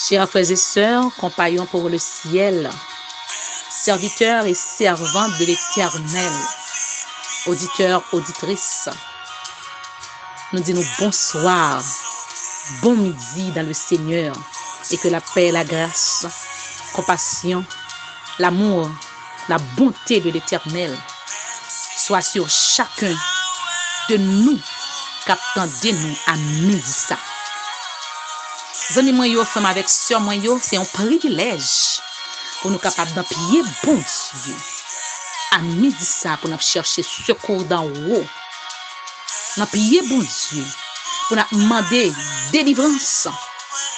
Chers frères et sœurs, compagnons pour le ciel, serviteurs et servantes de l'Éternel, auditeurs, auditrices, nous disons bonsoir, bon midi dans le Seigneur, et que la paix, la grâce, compassion, l'amour, la bonté de l'Éternel soit sur chacun de nous, qu'attendez-nous à midi ça. Zami moi yo, femme avec sœur moi yo, c'est un privilège pour nous capables d'appuyer bon Dieu. À midi ça pour nous chercher secours d'en haut. N'appuyer bon Dieu pour nous demander délivrance,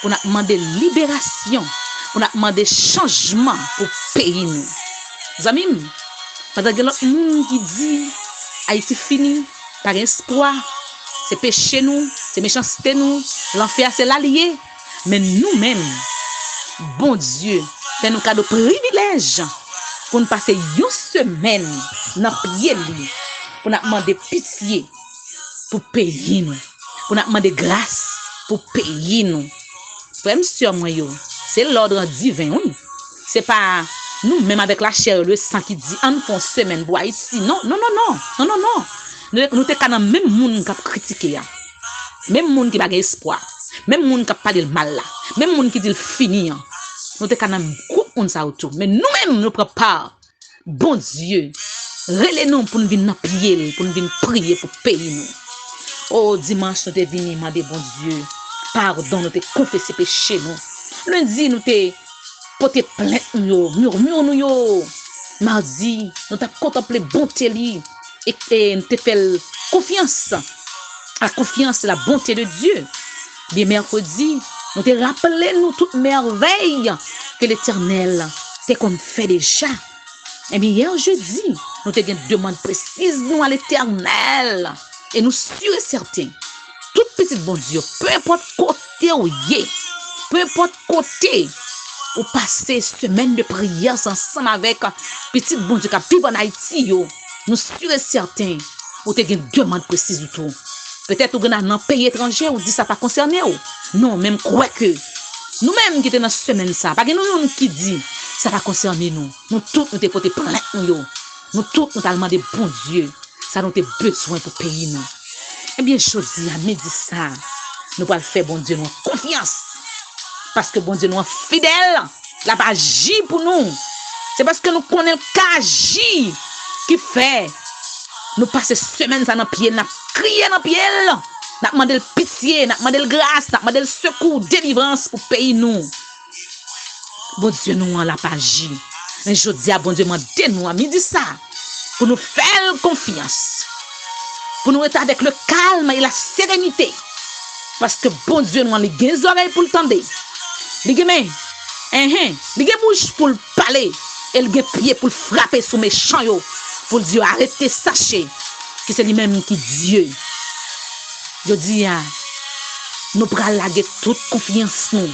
pour nous demander libération, pour nous demander changement pour pays nous. Zami, pendant que l'autre monde qui dit Haïti fini, par espoir, c'est péché nous, c'est méchanceté nous, l'enfer c'est l'allié. Mais nous-mêmes, bon Dieu, fait nous cadeau privilège pour nous passer une semaine dans le pied pour nous demander pitié pour payer nous, pour nous demander grâce pour payer nous. Frère, monsieur, moi, c'est l'ordre divin, oui. C'est pas nous-mêmes avec la chair et le sang qui dit en font semaine pour ici. Non. Nous sommes dans le même monde qui a critiqué, même monde qui n'a pas espoir. Même moun qui parle mal là, même moun qui dit fini, nous te kanam groupe on ça autour, mais nous-mêmes nous prépare. Bon Dieu, relais-nous pour nous venir prier, pour nous venir prier pour payer nous. Oh dimanche nous te venir demander bon Dieu, pardon, nous te confesser péché nous. Lundi nous te porter plainte nous, murmure nous yo. Mardi nous t'a contemplé bonté li et nous te fait confiance. La confiance, la bonté de Dieu. Bien mercredi, nous te rappelons nous toute merveille que l'Éternel t'est comme fait déjà. Et bien hier jeudi, nous te une demande précise nous à l'Éternel. Et nous sûrs et certains, toute petite bon Dieu, peu importe côté où y est, peu importe côté où passer semaine de prière ensemble avec petit bon Dieu qui vit en Haïti, nous sûrs et certains, nous te une demande précise du tout. Peut-être que dans un pays étranger, on dit ça pas concerné. Non, même quoi que nous-mêmes qui sommes dans cette semaine, ça, parce que nous qui dit ça va concerner nous. Nous tous nous devons porter plainte. Nous tous nous demandé bon Dieu, ça nous avons besoin pour payer nous. Eh bien, choisi à midi ça, nous allons faire bon Dieu nous confiance. Parce que bon Dieu nous est fidèle, il va agir pour nous. C'est parce que nous connaissons qu'agir qui fait. Nous passons semaine ça dans pied, nous crier dans pied, nous demandons pitié, nous demandons grâce, nous demandons secours, délivrance pour payer nous. Bon Dieu nous en l'a pas agi. Mais je dis à bon Dieu nous à midi ça pour nous faire confiance. Pour nous être avec le calme et la sérénité. Parce que bon Dieu nous en les des oreilles pour le tendre. Les mains, les bouches pour le parler et les pieds pour le frapper sur mes champs. Pour Dieu arrêtez, sachez que c'est lui-même qui Dieu. Je dis, nous prenons laguer toute confiance nous,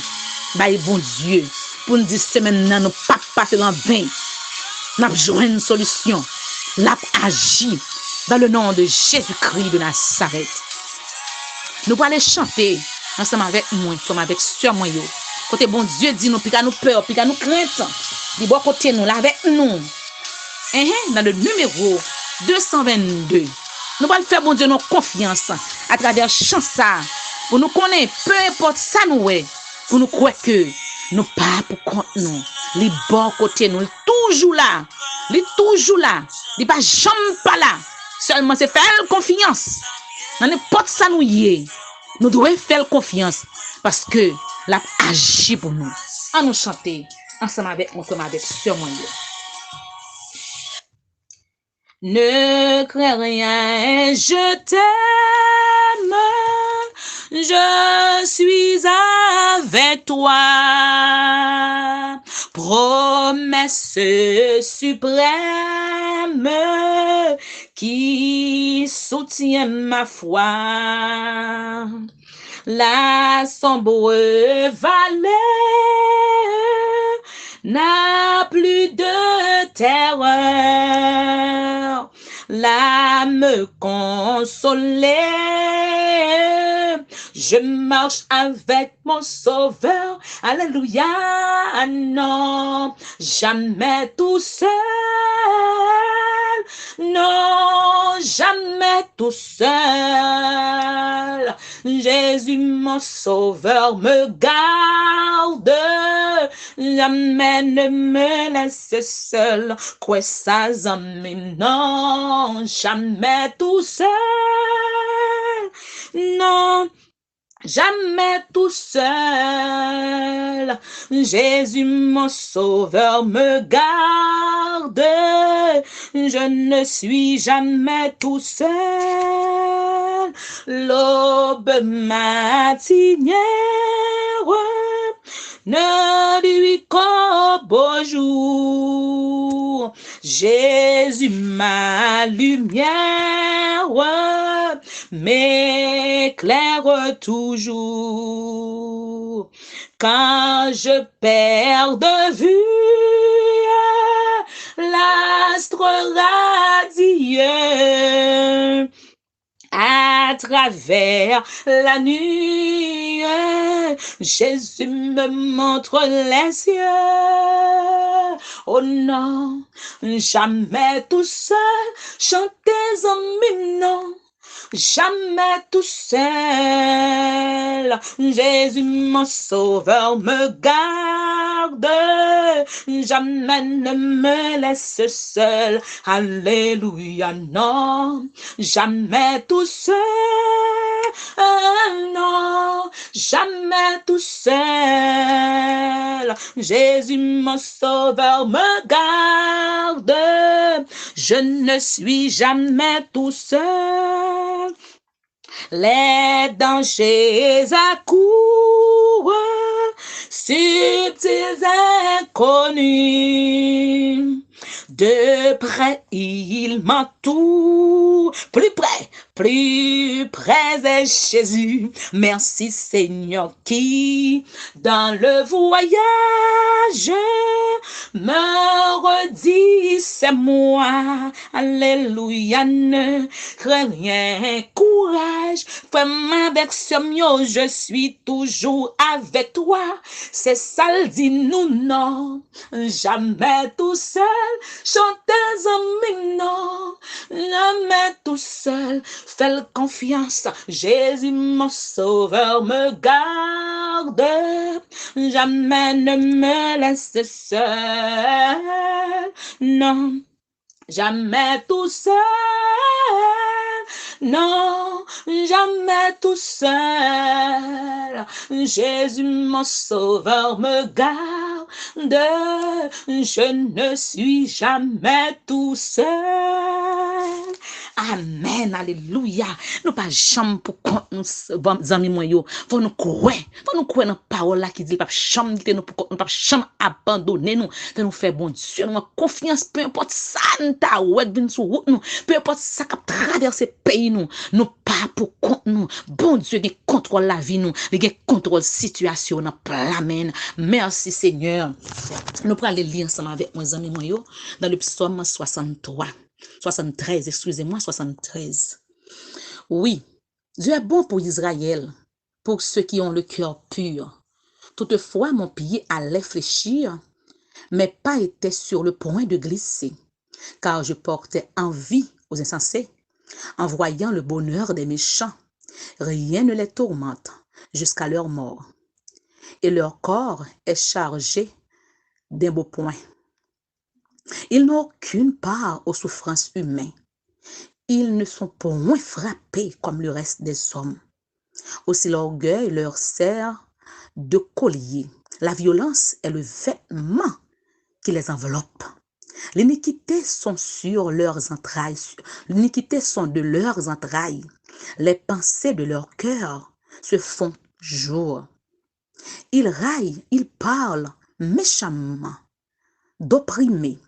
by bon Dieu, pour nous dire semaine nous pas passer en vain. Nous avons joué une solution, l'a agi dans le nom de Jésus-Christ de Nazareth. Nous allons chanter ensemble avec moi, comme avec sœur moi. Côté bon Dieu dit nous, puis nous peur, puis nous crainte. Du bon côté nous, là avec nous. Dans le numéro 222, nous allons faire bon Dieu nos confiance à travers chant ça pour nous connaître peu importe ça nous est pour nous croire que nous pas pour compte nous les bons côté nous toujours là il pas jamais pas là seulement c'est faire confiance dans n'importe ça nous y est nous devons faire confiance parce que l'a agi pour nous à nous chanter ensemble avec moi comme avec sœur moi. Ne crains rien, je t'aime, je suis avec toi. Promesse suprême qui soutient ma foi. La sombre vallée n'a plus de terreur. L'âme consolée Je marche avec mon sauveur. Alléluia. Non, jamais tout seul. Non, jamais tout seul. Jésus, mon sauveur, me garde. Jamais ne me laisse seul. Quoi ça, amis, non, jamais tout seul. Non, jamais tout seul. Jésus, mon sauveur, me garde. Je ne suis jamais tout seul. L'aube matinière ne lui qu'au beau jour. Jésus, ma lumière, m'éclaire toujours. Quand je perds de vue l'astre radieux, à travers la nuit, Jésus me montre les cieux. Oh non, jamais tout seul, chantez en non. Jamais tout seul, Jésus mon sauveur me garde, jamais ne me laisse seul, alléluia, non, jamais tout seul, non, jamais tout seul, Jésus mon sauveur me garde, je ne suis jamais tout seul. Les dangers accourent, subtils inconnus. De près, il m'entoure. Plus près est Jésus. Merci Seigneur qui, dans le voyage, me redit, c'est moi. Alléluia, ne crains rien, courage. Fais-moi avec ce mio, je suis toujours avec toi. C'est ça le dit nous, non. Jamais tout seul. Chantez en non, jamais tout seul, fais confiance, Jésus mon sauveur me garde, jamais ne me laisse seul, non, jamais tout seul, non, jamais tout seul, Jésus mon sauveur me garde, je ne suis jamais tout seul. Amen, alléluia. Nous pas jamais pour compte nous amis moi yo. Faut nous croire dans parole là qui dit pas jamais quitter nous pour compte, nous pas jamais abandonner nous. De nous faire bon Dieu, nous confiance peu importe ça nous ta ouais vinn sur route nous, peu importe ça qui traverser pays nous pas pour compte nous. Bon Dieu qui contrôle la vie nous, qui contrôle situation dans amen. Merci Seigneur. Nous prenons les liens ensemble avec mes amis moi yo dans le psaume 73, excusez-moi, 73. Oui, Dieu est bon pour Israël, pour ceux qui ont le cœur pur. Toutefois, mon pied allait fléchir, mes pas étaient sur le point de glisser, car je portais envie aux insensés, en voyant le bonheur des méchants. Rien ne les tourmente jusqu'à leur mort, et leur corps est chargé d'un beau point. Ils n'ont aucune part aux souffrances humaines. Ils ne sont point frappés comme le reste des hommes. Aussi l'orgueil leur sert de collier. La violence est le vêtement qui les enveloppe. L'iniquité sont sur leurs entrailles. L'iniquité sont de leurs entrailles. Les pensées de leur cœur se font jour. Ils raillent, ils parlent méchamment, d'opprimés.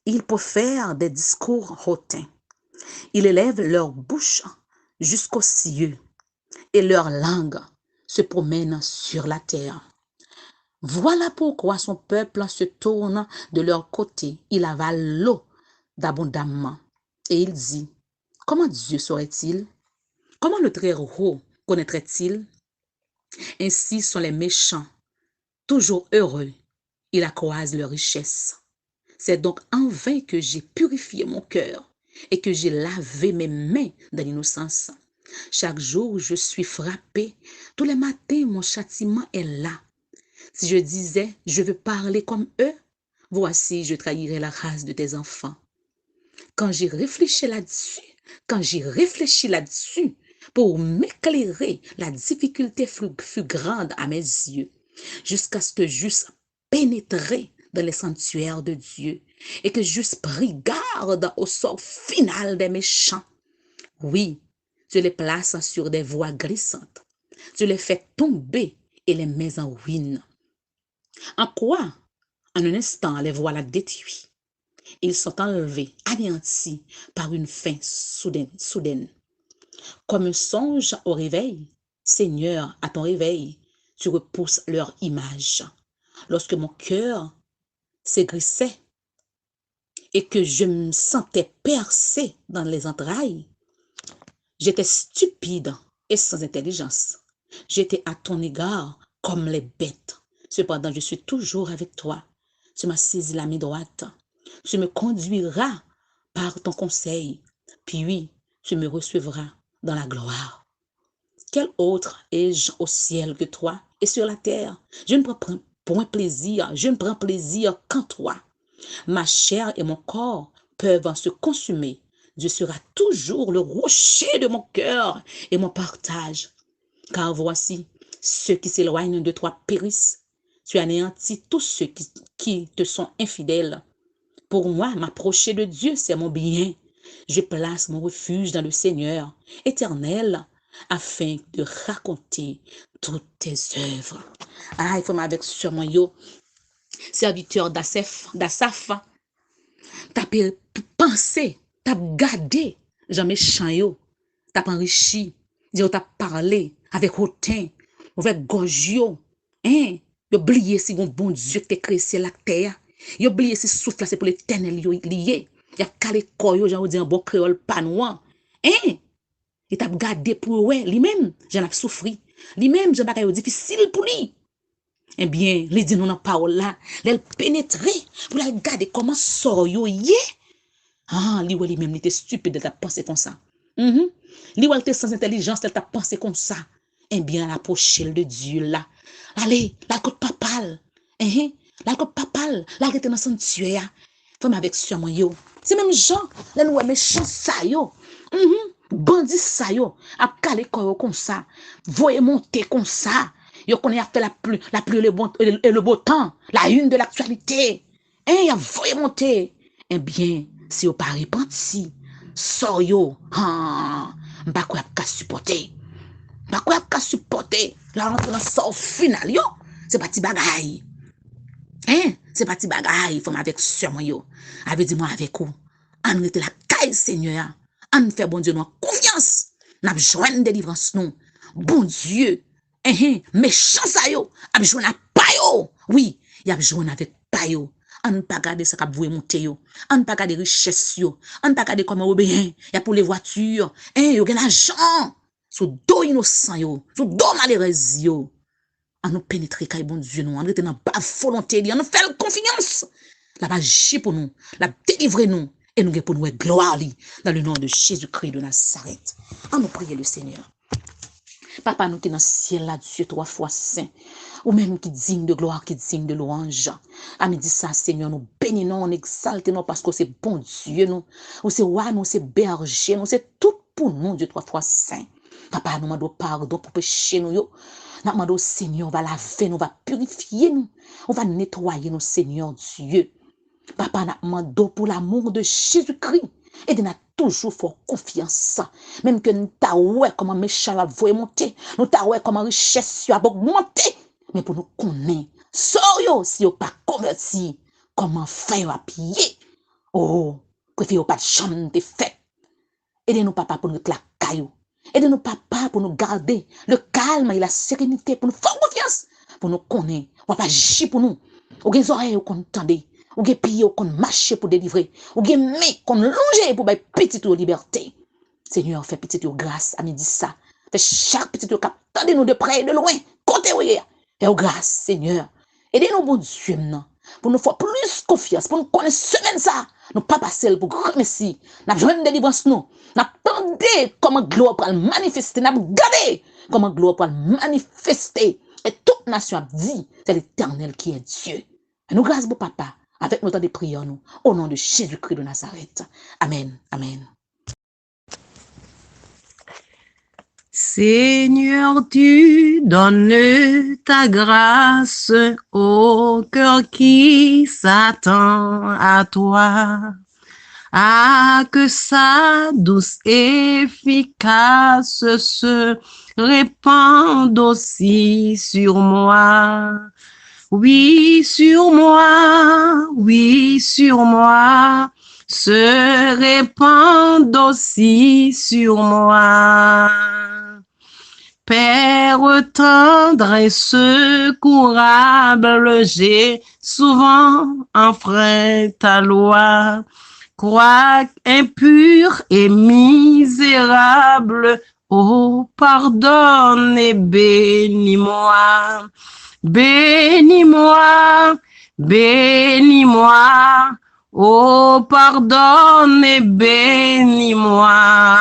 Ils profèrent des discours hautains. Ils élèvent leur bouche jusqu'aux cieux et leur langue se promène sur la terre. Voilà pourquoi son peuple se tourne de leur côté. Il avale l'eau d'abondamment. Et il dit, comment Dieu saurait-il? Comment le Très-Haut connaîtrait-il? Ainsi sont les méchants, toujours heureux, ils accroissent leur richesse. C'est donc en vain que j'ai purifié mon cœur et que j'ai lavé mes mains dans l'innocence. Chaque jour, je suis frappé. Tous les matins, mon châtiment est là. Si je disais, je veux parler comme eux, voici, je trahirais la race de tes enfants. Quand j'ai réfléchi là-dessus, pour m'éclairer, la difficulté fut grande à mes yeux, jusqu'à ce que j'eusse pénétré dans les sanctuaires de Dieu et que j'eusse pris garde au sort final des méchants. Oui, je les place sur des voies glissantes. Je les fais tomber et les mets en ruine. En quoi? En un instant, les voilà détruits. Ils sont enlevés, anéantis par une fin soudaine. Comme un songe au réveil, Seigneur, à ton réveil, tu repousses leur image. Lorsque mon cœur s'aigrissait et que je me sentais percé dans les entrailles, j'étais stupide et sans intelligence. J'étais à ton égard comme les bêtes. Cependant, je suis toujours avec toi. Tu m'as saisi la main droite. Tu me conduiras par ton conseil. Puis, tu me recevras dans la gloire. Quel autre ai-je au ciel que toi et sur la terre? Je ne prends plaisir qu'en toi. Ma chair et mon corps peuvent se consumer. Dieu sera toujours le rocher de mon cœur et mon partage. Car voici, ceux qui s'éloignent de toi périssent. Tu anéantis tous ceux qui te sont infidèles. Pour moi, m'approcher de Dieu, c'est mon bien. Je place mon refuge dans le Seigneur éternel afin de raconter toutes tes œuvres. Ah, il faut m'avec sur moi, yo, serviteur d'Assaf, t'as pensé, t'as gardé, jamais méchant yo, t'as enrichi, t'as parlé avec hautain, avec gorge yo, hein, yo oublié si bon Dieu t'es créé la terre, yo oublié si souffle c'est pour l'éternel yo lié, y a calé koyo, j'en dit un bon créole panois, hein, et t'as gardé pour ouais, lui-même, j'en ai souffri, lui-même, j'en ai difficile pour lui. Eh bien, les dit nous dans parole là, les pénétrer pour la regarder comment sort yo yé. Ah, lui même il était stupide de ta penser comme ça. Lui était sans intelligence, elle t'a pensé comme ça. Eh bien, l'approcher de Dieu là. Allez, la côte papale. La côte papale, la rete dans sanctuaire. Femme avec sûrement yo. C'est même Jean, là nous méchant ça yo. Bandit ça yo, a calé comme ça. Voyez monter comme ça. Yo connaît a fait la pluie et le beau temps, la une de l'actualité. Y a voyé monter. Eh bien, si vous pas repenti, sort yo, m'pa quoi ka supporter. M'pa quoi ka supporter. La rentre dans sort final yo, c'est pas ti bagay. C'est pas ti bagay, faut avec sur moi yo. Avait dit moi avec vous. On rete la caille Seigneur. On fait bon Dieu nous confiance. N'a joindre délivrance nous. Bon Dieu. Méchant ça yo, a joindre pa yo. Oui, y a joindre avec pa yo. On pas garder ça qu'a voué monter yo. On pas garder richesse yo. On pas garder comment bien. Y a pour les voitures. Yo gen l'argent. Sous dos innocent yo, sous dos malheureux yo. On nous pénétrer kay bon Dieu nous, on rete dans ba volonté li, on nous fait confiance. La va agir pour nous, la délivrer nous et nous pour nous gloire li dans le nom de Jésus-Christ de Nazareth. On nous prie le Seigneur. Papa, nous qui dans le ciel là, Dieu 3 fois saint, ou même qui digne de gloire, qui digne de louange. À midi ça, Seigneur, nous bénissons, on exalte nous parce que c'est bon Dieu, nous. Ou c'est roi, nous, c'est berger, nous, c'est tout pour nous, Dieu 3 fois saint. Papa, nous demandons pardon pour pécher nous, yo. Nous demandons, Seigneur, on va laver, nous, on va purifier nous, on va nettoyer nous, Seigneur Dieu. Papa, nous demandons pour l'amour de Jésus-Christ. Et nous avons toujours fort confiance. Même que nous avons comment méchant la voie monter. Nous avons comment richesse a augmenté. Mais pour nous connaître, soyons si vous pas converti, comment faire à pied. Oh, préférez pas de chambre de fête. Aidez-nous, papa, pour nous la caillou. Aidez-nous, papa, pour nous garder le calme et la sérénité, pour nous faire confiance. Pour nous connaître. On va pas agir pour nous. Ou des oreilles qu'on entendait. Ou des pieds qu'on marche pour délivrer. Ou des mains qu'on longe pour bailler petite liberté. Seigneur, fais petite grâce à midi ça. Fais chaque petite cap. Tendez-nous de près et de loin. côté oui. Et grâce Seigneur. Aidez-nous bon Dieu maintenant pour nous faire plus confiance, pour nous connaître semaine ça. Nous pas passer pour grand messie. N'a besoin de délivrance nous. N'a attendez comment gloire pour manifester, n'a regardé comment gloire pour manifester. Et toute nation a dit, c'est l'Éternel qui est Dieu. Et nous grâce pour papa avec notre temps de prière nous au nom de Jésus-Christ de Nazareth. Amen. Amen. Seigneur, tu donnes ta grâce au cœur qui s'attend à toi, à que sa douce efficace se répande aussi sur moi. Oui, sur moi, se répande aussi sur moi. Père tendre et secourable, j'ai souvent enfreint ta loi. Quoique impur et misérable, oh, pardonne et bénis-moi. Bénis-moi, bénis-moi, oh, pardonne et bénis-moi.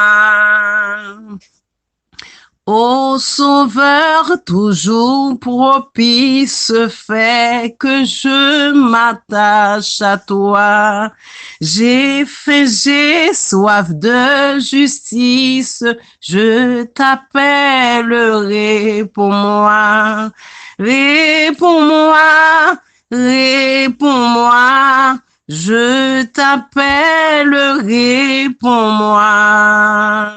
Ô Sauveur, toujours propice, fais que je m'attache à toi. J'ai faim, j'ai soif de justice, je t'appellerai pour moi. Réponds-moi, réponds-moi, je t'appellerai pour moi.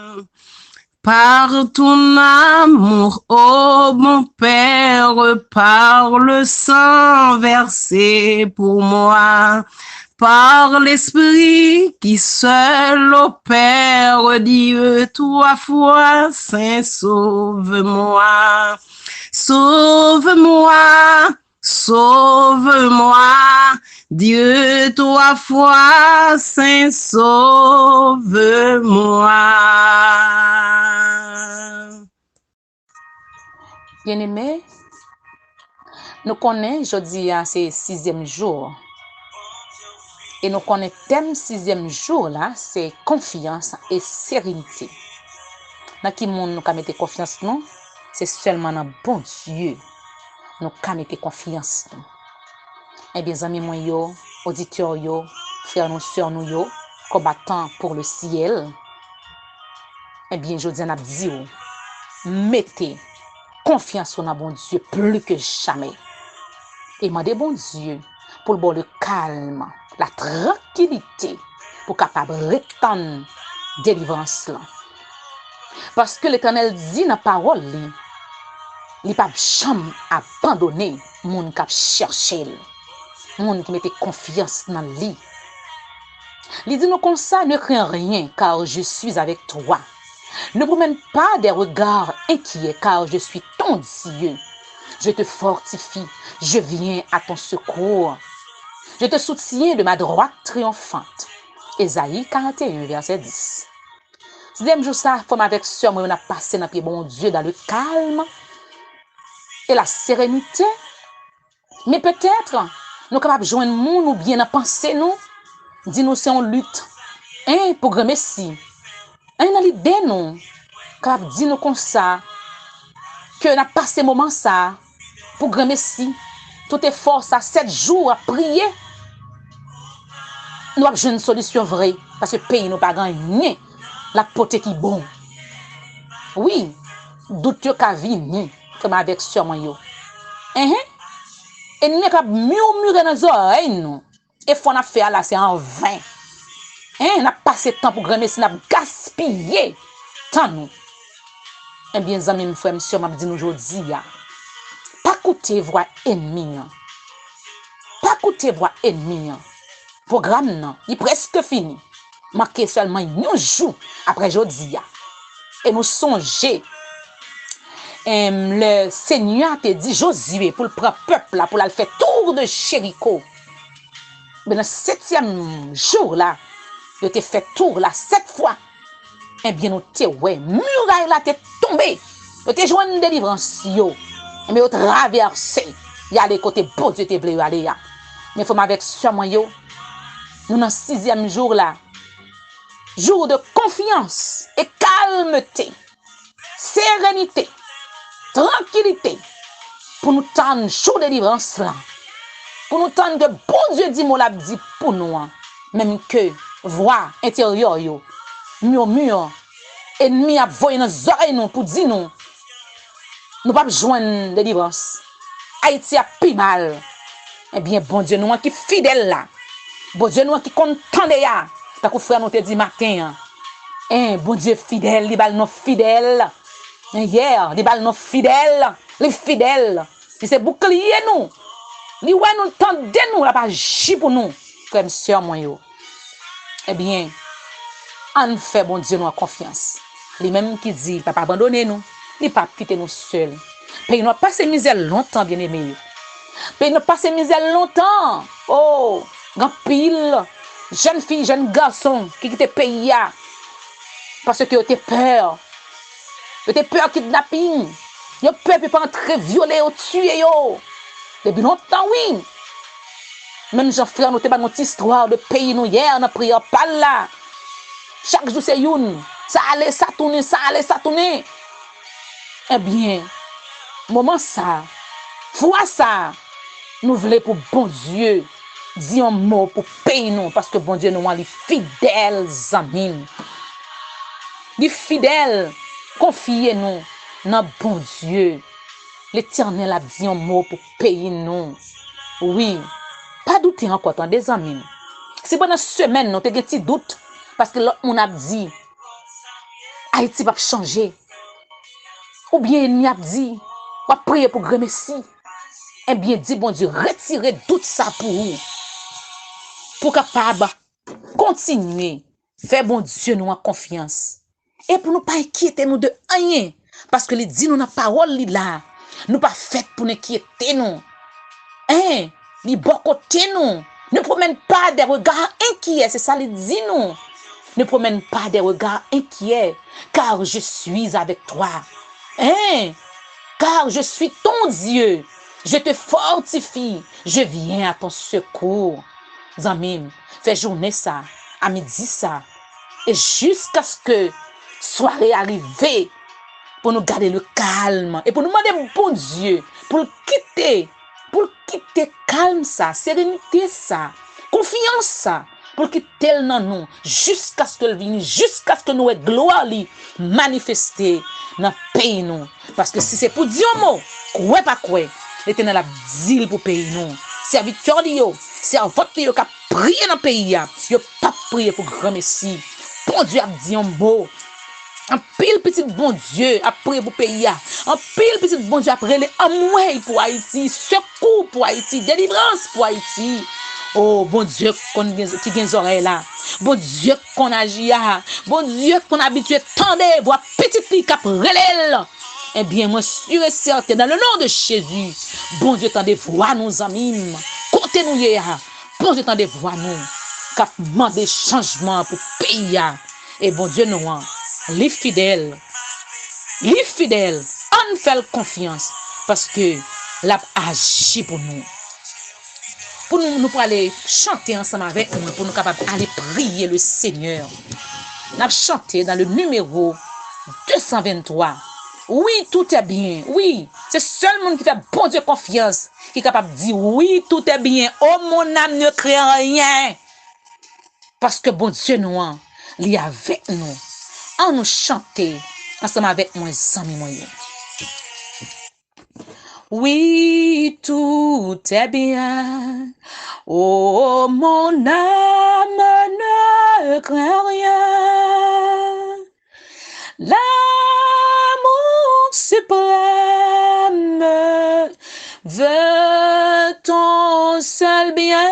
Par ton amour, ô mon Père, par le sang versé pour moi, par l'Esprit qui seul opère, Dieu, toi, foi, Saint, sauve-moi. Sauve-moi, sauve-moi, Dieu, toi, foi, Saint, sauve-moi. Bien-aimés, nous connaissons, jeudi, c'est 6e jour. Et nous connaissons le thème 6e jour, là, c'est confiance et sérénité. Dans qui monde nous mettre confiance, non? C'est seulement dans bon Dieu. Nous mettre confiance. Eh bien, amis, moi, yo, auditeurs, yo, frères, nous, sœurs, nous, yo, combattants pour le ciel. Eh bien, je dis, on a dit, mettez confiance en bon Dieu plus que jamais. Et demandez bon Dieu pour le bon le calme, la tranquillité pour capable retendre délivrance là. Parce que l'Éternel dit dans la parole, il pas jamais abandonner moun qui chercher, moun qui mette confiance dans lui. Il dit nous comme ça, ne crains rien car je suis avec toi. Ne promène pas des regards inquiets car je suis ton Dieu. Je te fortifie, je viens à ton secours. Je te soutiens de ma droite triomphante. Ésaïe 41, verset 10. Sixième jour, ça, femme avec sœur, moi, on a passé dans pied bon Dieu dans le calme et la sérénité. Mais peut-être, nous sommes capables de joindre monde ou bien à penser nous, dis-nous c'est en lutte. Pour grand messie. Dans l'idée, nous, capable de dire nous comme ça, que nous avons passé moment ça, pour grand messie, tout effort ça, 7 jours à prier, nous avons une solution vraie, parce que le pays n'a pas gagné, la pote qui bon. Oui, doute qu'à venir, comme avec sûrement yo. Et nous avons murmurer dans nos oreilles, nous. Et faut qu'on faire là, c'est en vain. On a passé temps pour grand messie, on a gaspillé temps nous. Eh bien, amis, mes frères, monsieur, m'a dit nous aujourd'hui, pas écouter voix ennemi. Pas écouter voix ennemi. Programme non, il est presque fini. Marqué seulement un jour après aujourd'hui. Et nous songer. Le Seigneur te dit Josué pour le peuple là, pour le faire tour de Jéricho. Mais dans le 7e jour là, il te fait tour là 7 fois. Eh bien, nous te ouais, muraille là te tombé. Tu te joint une délivrance yo. Mais au traversé, il y a les côtés bon Dieu te voulait aller là. Mais faut avec sur moi yo. Nous dans 6e jour là. Jour de confiance et calmeté, sérénité, tranquillité pour nous tendre jour de délivrance là. Pour nous tendre que bon Dieu dit mon l'a dit pour nous. Même que voix intérieure yo, murmure, ennemi a voyé dans nos oreilles nous pour dire nous pas joindre délivrance. Haïti a plus mal. Eh bien, bon Dieu, nous qui fidèle là. Bon Dieu, nous qui content de ya. T'as qu'on frère nous te dit matin. Bon Dieu fidèle, les balles non fidèles. Hier, les balles non fidèles. Les fidèles. Puis c'est bouclier nous. Li ouais nous tendez nous la pas j pour nous. Comme sœur moi yo. Eh bien, on fait bon Dieu nous en confiance. Les mêmes qui dit pas abandonner nous, ni pas quitter nous seuls. Pays nous passé misère longtemps bien aimé. Pays nous passé misère longtemps. Oh, grand pile jeune fille, jeune garçon qui quitte pays parce que était peur. Était peur kidnapping. Yo peur peut pas entrer violer ou tuer yo. Depuis longtemps oui. Même Jean-Frère nous te ba notre histoire de pays nous hier dans prière pas là. Chaque jour c'est une. Ça allait ça tourner, ça allait ça tourner. Eh bien, moment ça, fois ça, nous voulons pour bon Dieu dire un mot pour payer nous parce que bon Dieu nous les fidèles amis. Les fidèles, confiez-nous dans bon Dieu. L'Éternel a dit un mot pour payer nous. Oui, pas douter encore tant des amis. C'est pendant semaine nous te gen petit doute parce que l'autre on a dit Haïti va changer. Ou bien il a dit va prier pour grand Messie. Eh bien dit bon Dieu retirez tout ça pour vous. Pour capable continuer faire bon Dieu nous en confiance. Et pour nous pas inquiéter nous de rien parce que il dit nous la parole là. Nous pas fait pour nous inquiéter nous. Li bon côté nous. Ne promène pas des regards inquiets, c'est ça il dit nous. Ne promène pas des regards inquiets car je suis avec toi. Car je suis ton Dieu. Je te fortifie. Je viens à ton secours. Zamim, fais journée ça, à midi ça. Et jusqu'à ce que soirée arrivée pour nous garder le calme et pour nous demander bon Dieu pour quitter calme ça, sérénité ça, confiance ça, pour quitter dans nous jusqu'à ce que vienne, jusqu'à ce que nous ayons gloire manifester dans le pays nous. Parce que si c'est pour dire un mot, quoi pas quoi, l'Éternel a dit pour pays nous. Serviteur yo, servante yo qui a prié dans le pays, yo pas prié pour grand Messie. Bon Dieu a dit un mot. Un pile petit bon Dieu a prié pour pays. Un pile petit bon Dieu a prié amour pour Haïti, secours pour Haïti, délivrance pour Haïti. Oh, bon Dieu qui a des oreilles là. Bon Dieu qu'on agit là. Bon Dieu qu'on habitué tendez, voir petit fille qui a relève. Eh bien, moi, sûr et certain, dans le nom de Jésus, bon Dieu tendez voir nos amis. Comptez nous hier. Bon Dieu tendez voir nous. Qui a demandé changement pour pays. Et bon Dieu nous les fidèles, on fait confiance parce que l'a agi pour nous. Pour nous pour aller chanter ensemble avec nous, pour nous capables aller prier le Seigneur. N'a chanté dans le numéro 223. Oui, tout est bien. Oui, c'est seul monde qui fait bon Dieu confiance qui est capable de dire oui, tout est bien. Oh mon âme ne craint rien. Parce que bon Dieu nous il est avec nous. On nous chanter ensemble avec moi, amis moyens. Oui, tout est bien. Oh, mon âme ne craint rien. L'amour suprême veut ton seul bien.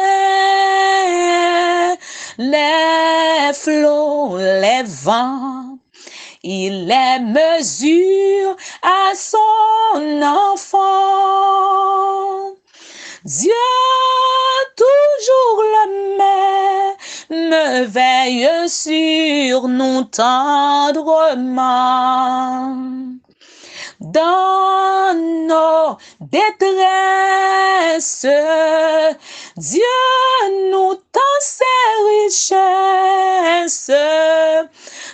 Les flots, les vents, il les mesure à son enfant. Dieu, toujours le même, veille sur nous tendrement. Dans nos nos détresses. Dieu nous tend ses richesses,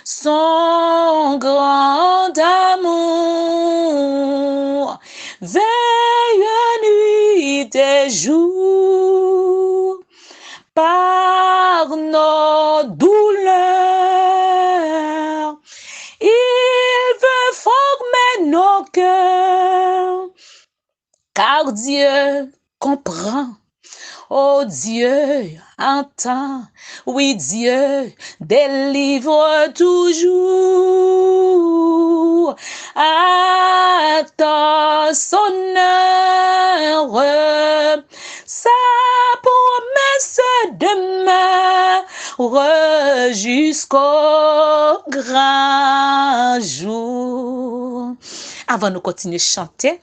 son grand amour, veille nuit et jour, par nos douleurs. Il veut former nos cœurs, car Dieu comprend. Oh Dieu entend, oui Dieu délivre toujours. Attends son heure, sa promesse demeure jusqu'au grand jour. Avant de continuer à chanter,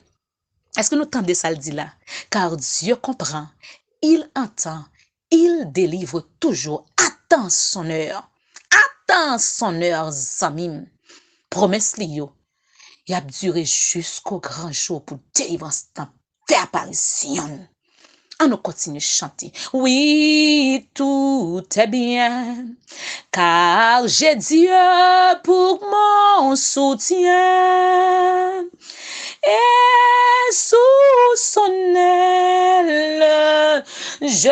est-ce que nous tendez ça le dit là? Car Dieu comprend, il entend, il délivre toujours. Attends son heure. Attends son heure, Zamim. Promesse Lio. Il a duré jusqu'au grand jour pour délivrance dans faire apparition. On nous continue à chanter. Oui, tout est bien, car j'ai Dieu pour mon soutien. Et sous son aile, je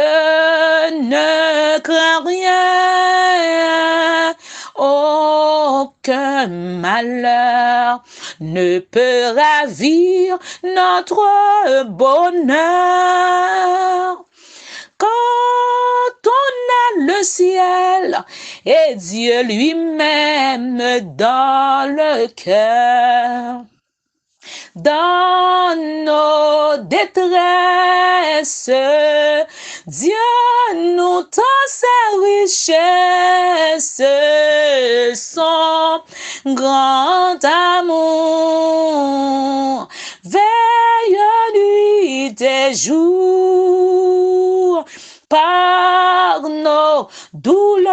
ne crains rien. Aucun malheur ne peut ravir notre bonheur. Quand on a le ciel et Dieu lui-même dans le cœur, dans nos détresses, Dieu nous tend ses richesses, son grand amour, veille nuit et jour, par nos douleurs.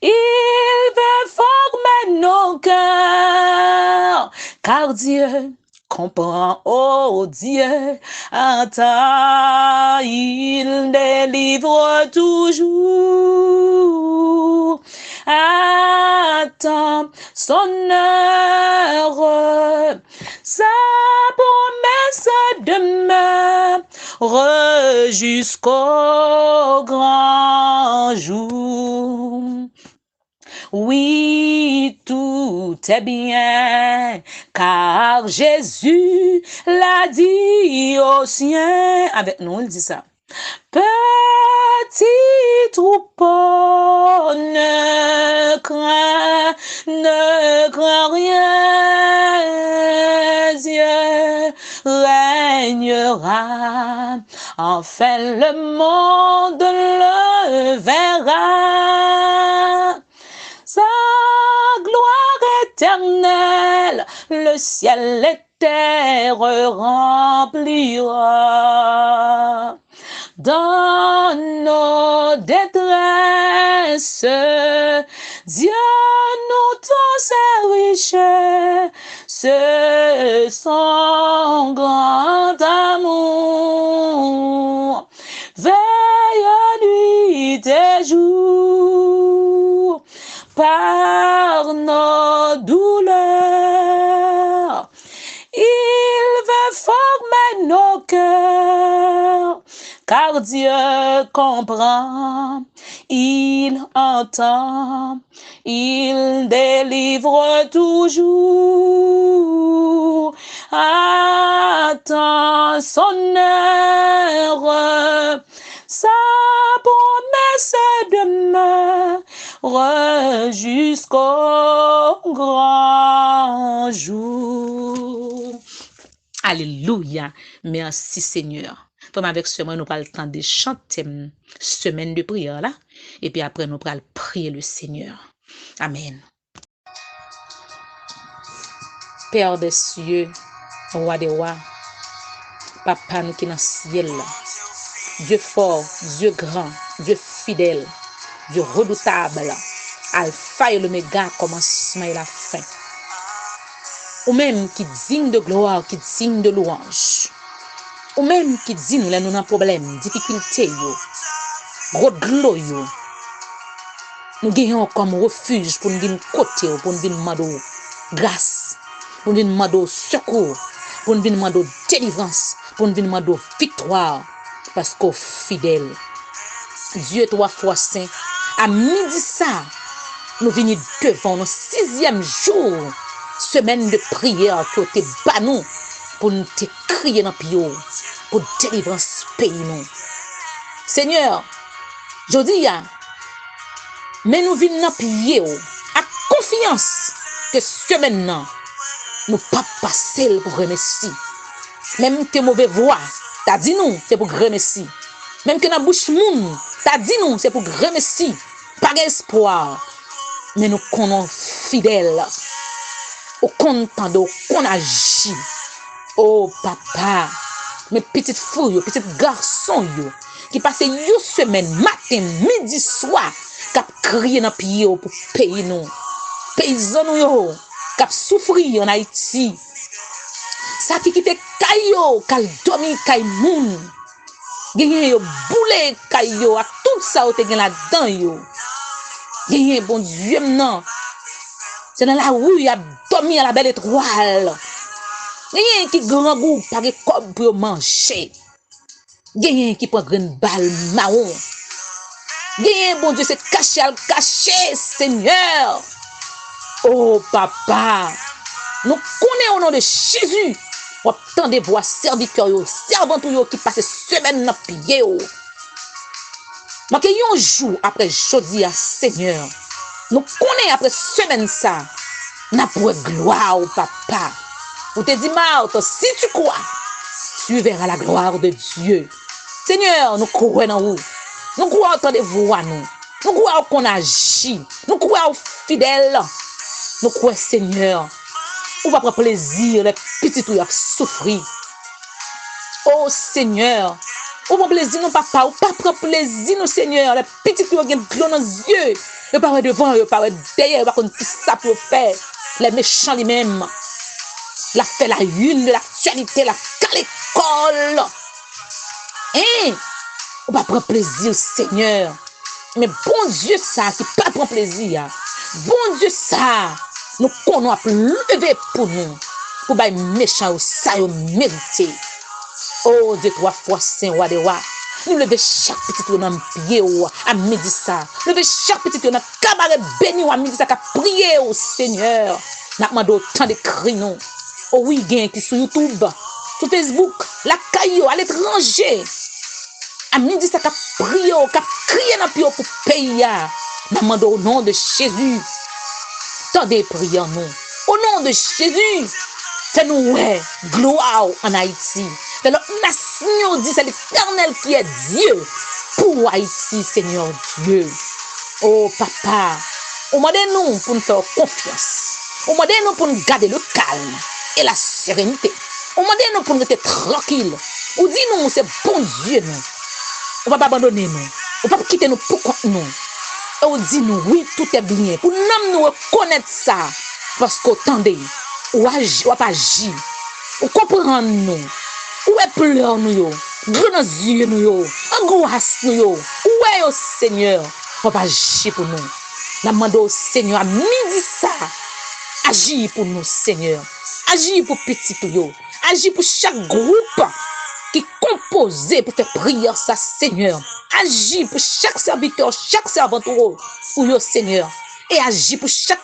Il veut former nos cœurs, car Dieu comprend, oh Dieu entend, il délivre toujours. Attends son heure, sa promesse demeure jusqu'au grand jour. Oui, tout est bien, car Jésus l'a dit aux siens. Avec nous, il dit ça. Petit troupeau, ne crains rien, Dieu régnera, enfin le monde le verra. Sa gloire éternelle, le ciel et terre remplira. Dans nos détresses, Dieu nous tend ses richesses, son grand amour, veille nuit et jour, par nos douleurs. Il veut former nos cœurs, car Dieu comprend, il entend, il délivre toujours. Attends son heure, sa promesse demeure jusqu'au grand jour. Alléluia. Merci Seigneur. Comme avec ce moment, nous parlons le temps de chanter semaine de prière là. Et puis après, nous allons prier le Seigneur. Amen. Père des cieux, roi des rois, Papa nous qui dans le ciel là. Dieu fort, Dieu grand, Dieu fidèle, Dieu redoutable, Alpha et l'Oméga, commencement et la fin. Ou même qui digne de gloire, qui digne de louange. Ou même qui dit nous là nous avons problème, difficulté yo, gros glo yo. Nous gagnons comme refuge pour nous venir côté, pour nous venir demander grâce, pour nous venir demander secours, pour nous venir demander délivrance, pour nous venir demander victoire, parce qu'au fidèle, Dieu 3 fois saint, à midi ça, nous venons devant nos 6e jour, semaine de prière qui a été banou pour nous te crier dans pio, pour délivrance pays nous. Seigneur, je dis mais nous venons dans pied à confiance que semaine là, nous pas passer pour remercier. Même que mauvais voix, t'as dit nous, c'est pour remercier. Même que dans bouche moun, t'as dit nous, c'est pour remercier. Pas d'espoir. Mais nous connaissons fidèles. Au content de qu'on agit. Oh papa, mes petites filles, petits garçons, qui passent une semaine, matin, midi, soir, qui crient dans pied pour payer nous. Paysans nous, qui souffrir en Haïti. Ça qui quitte Kayo, qui dormi Kay moun. Gagné yo boule Kayo, à tout ça ou te gen là-dedans yo. Gagné bon Dieu non. C'est dans la rue, il a dormi à la belle étoile. Gagné qui grand goût, pas de cob pour manger. Gagné qui prend une balle marron. Gagné bon Dieu, c'est caché, Seigneur. Oh papa, nous connaissons au nom de Jésus. Autant de voix serviteurs, servantes qui passent semaine dans pied. Mais un jour après jeudi à Seigneur, nous connaissons après semaine ça, n'a pour gloire au papa. Vous te dit Marthe, si tu crois, tu verras la gloire de Dieu. Seigneur, nous croyons en vous. Nous croyons autant de voix nous. Nous croyons qu'on agit. Nous croyons fidèles. Nous croyons Seigneur. On va prendre plaisir, les petits qui souffrir. Oh Seigneur, on va prendre plaisir, non papa, on va pas prendre plaisir, non Seigneur, les petits qui ont de l'eau dans les yeux. Ils ne parlent devant, ils parlent derrière, ils parlent tout ça pour faire. Les méchants les-mêmes. La fait la une de l'actualité, la l'école. Hein? On va prendre plaisir, Seigneur. Mais bon Dieu, ça, qui pas prendre plaisir. Bon Dieu, ça. Nous connaissons lever pour nous, pour les méchants, ça y mérité. Oh Dieu, 3 fois saint, roi de roi. Nous levons chaque petit dans le pied à midi ça. Levez chaque petit dans le cabaret béni à midi ça, qu'à prier au Seigneur. Nous demandons autant de cris nous. Oh oui, gain qui sur YouTube, sur Facebook, la caillou à l'étranger. À midi ça, qu'à prier, qu'à crier dans le pied pour payer. Nous demandons au nom de Jésus. Tendez prions nous. Au nom de Jésus, fais-nous gloire en Haïti. Fais notre nation dit c'est l'Éternel qui est Dieu pour Haïti, Seigneur Dieu. Oh papa, demandez-nous pour nous faire confiance. Demandez-nous pour nous garder le calme et la sérénité. Demandez-nous pour nous être tranquilles. Ou dis-nous c'est bon Dieu nous. On va pas abandonner nous. On va pas quitter nous pour contre nous. Et on dit nous, oui, tout est bien. Pour nous reconnaître ça. Parce qu'attendez, ou pas agir, ou comprendre nous, ou pleurer nous, grands yeux nous, angoisse nous, ou au Seigneur, ou pas agir pour nous. Nous demandons au Seigneur à midi ça. Agir pour nous, Seigneur. Agir pour petit nous. Agir pour chaque groupe qui composé pour faire prière ça, Seigneur. Agis pour chaque serviteur, chaque servante pour vous, Seigneur. Et agis pour chaque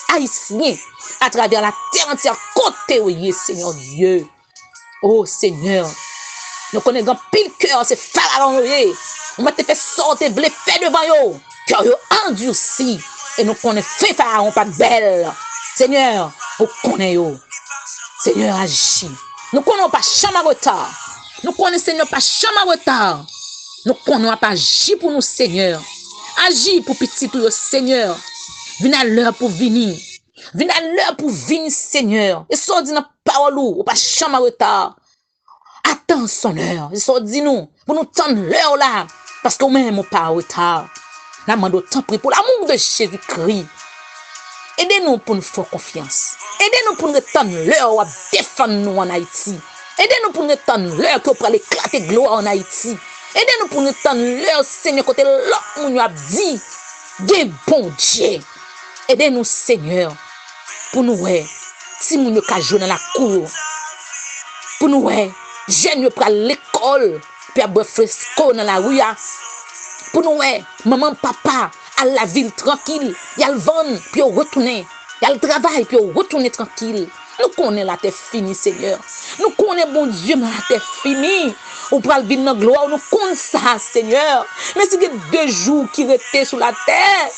haïtien à travers la terre entière, côté où Seigneur Dieu. Oh Seigneur, nous connaissons pile cœur, c'est pharaon. On va te faire sortir, blé fait devant yo. Cœur yo endurci. Et nous connaissons fait pharaon pas belle. Seigneur, nous connaissons. Seigneur, agis. Nous connaissons pas chambre retard. Nous connaissons Seigneur pas chambre retard. Nous connaissons pas agir pour nous, Seigneur. Agis pour petit tout, Seigneur. Viens à l'heure pour venir. Viens à l'heure pour venir, Seigneur. Et soit dit dans la parole ou pas chambre retard. Attends son heure. Et soit dit nous, pour nous tendre l'heure là. Parce que nous-mêmes, pas en retard. La demande autant pris pour l'amour de Jésus-Christ. Aidez-nous pour nous faire confiance. Aidez-nous pour nous attendre l'heure où défendre nous en Haïti. Aidez-nous pour nous attendre l'heure que pour l'éclater gloire en Haïti. Aidez-nous pour nous attendre l'heure, Seigneur, côté l'autre nous a dit, Dieu bon Dieu. Aidez-nous, Seigneur, pour nous, si nous ne pouvons jouer dans la cour, pour nous, jeunes ne à l'école, puis à boire fresco dans la rue, pour nous, maman, papa, à la ville tranquille, il y a le vent, puis on retourne, il y a le travail, puis on retourne tranquille. Nous connaissons la terre finie, Seigneur. Nous connaissons, bon Dieu, la terre finie. On prend le vide dans la gloire, nous connaissons ça, Seigneur. Mais si il y a 2 jours qui restent sur la terre,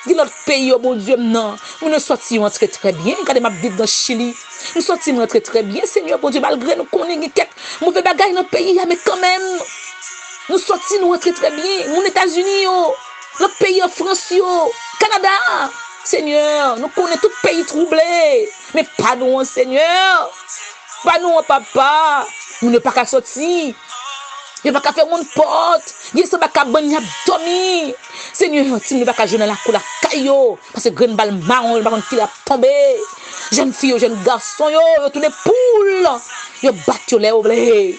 dans notre pays, oh bon Dieu, non. Nous sortions très très bien. Quand ma vie dans le Chili, nous sortions très très bien, Seigneur, bon Dieu, malgré nous connaissons quelques mauvais bagages dans le pays, mais quand même, nous sortions très très bien. Nous, États-Unis, notre pays en France, Canada, Seigneur, nous connaissons tout pays troublé. Mais pas nous, Seigneur. Pas nous, papa. Nous ne pouvons pas sortir. Il ne va pas faire mon porte. Il ne va pas faire dormir. Seigneur, tu ne vas pas jouer dans la cour, la caillou. Parce que grande balle marron, il va pas qu'il a tombé. Jeune fille, jeune garçon, yo, tous les poules. Yo battu les oblés.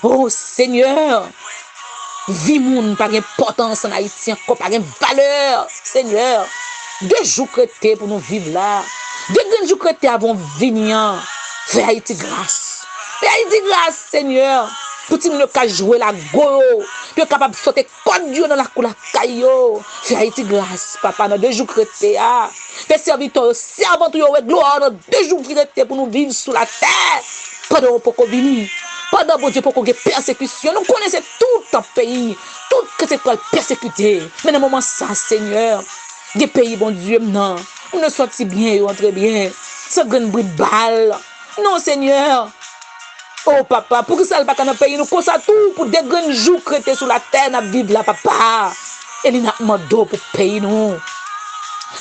Oh Seigneur. Vie moun pas d'importance en Haïti, encore pas de valeur. Seigneur, 2 jours crétés pour nous vivre là. 2 jours crétés avant venir. Fais Haïti grâce. Fais Haïti grâce, Seigneur. Pour que nous puissions jouer la go. Puis capable de sauter comme Dieu dans la cour la caillou. Fais Haïti grâce, papa, dans 2 jours crétés. Fais serviteur, servant, gloire dans 2 jours crétés pour nous vivre sous la terre. Pas de repos venir. Pendant bon Dieu, pour qu'on ait persécution, nous connaissons tout le pays, tout que c'est quoi persécuté. Mais dans le moment ça, Seigneur, des pays, bon Dieu, non, on ne sortit bien, on entre bien. Ce grand bruit de balle. Non, Seigneur. Oh, papa, pour que ça ne soit pas dans le pays, nous connaissons tout pour des grands jours crétés sur la terre, nous vivons là, papa. Et nous avons demandé pour payer nous.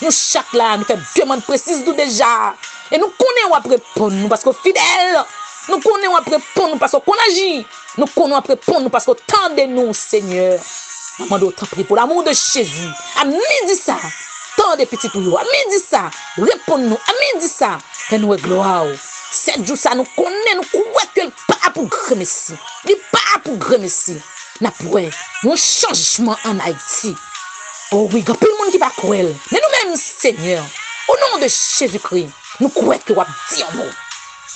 Nous, chaque là, nous faisons demande précise nous déjà. Et nous connaissons après pour nous parce que fidèles. Nous connaissons après pour nous parce qu'on agit. Nous connaissons après pour nous parce qu'on tend de nous, Seigneur. Maman doit t'en prier pour l'amour de Jésus. À midi ça. Tant de petits pour nous. À midi ça. Réponds-nous. À midi ça. Fais-nous gloire. 7 jours ça, nous connaissons, nous croyons que pas pour grand Messie. Il pas pour grand Messie. Nous pour un changement en Haïti. Oh oui, il y a plus de monde qui va croire. Mais nous-mêmes, Seigneur, au nom de Jésus-Christ, nous croyons que nous avons dit un mot.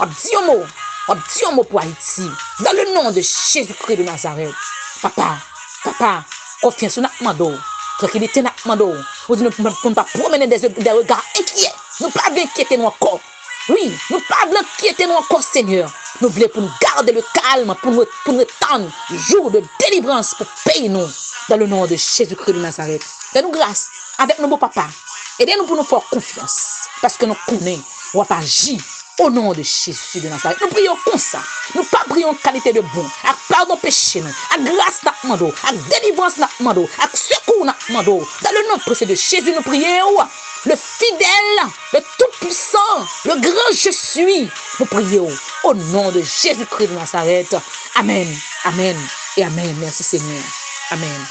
On dit un mot. On dit un mot pour Haïti. Dans le nom de Jésus-Christ de Nazareth. Papa, confiance sur notre mando. Tranquillité notre mando. Nous ne pouvons pas promener des regards inquiets. Nous ne pouvons pas inquiéter nous encore. Oui, nous ne pouvons pas inquiéter nous encore, Seigneur. Nous voulons pour nous garder le calme, pour nous attendre jour de délivrance pour payer nous. Dans le nom de Jésus-Christ de Nazareth. Donne-nous grâce avec nos beaux papas. Aidez-nous pour nous faire confiance. Parce que nous connaissons, on va pas agir. Au nom de Jésus de Nazareth, nous prions comme ça. Nous pas prions qualité de bon. Avec pardon péché, avec grâce notre mando, avec délivrance notre mando, avec secours notre mando. Dans le nom précieux de Jésus, nous prions. Le fidèle, le tout-puissant, le grand je suis. Nous prions au nom de Jésus-Christ de Nazareth. Amen, amen et amen. Merci Seigneur. Amen.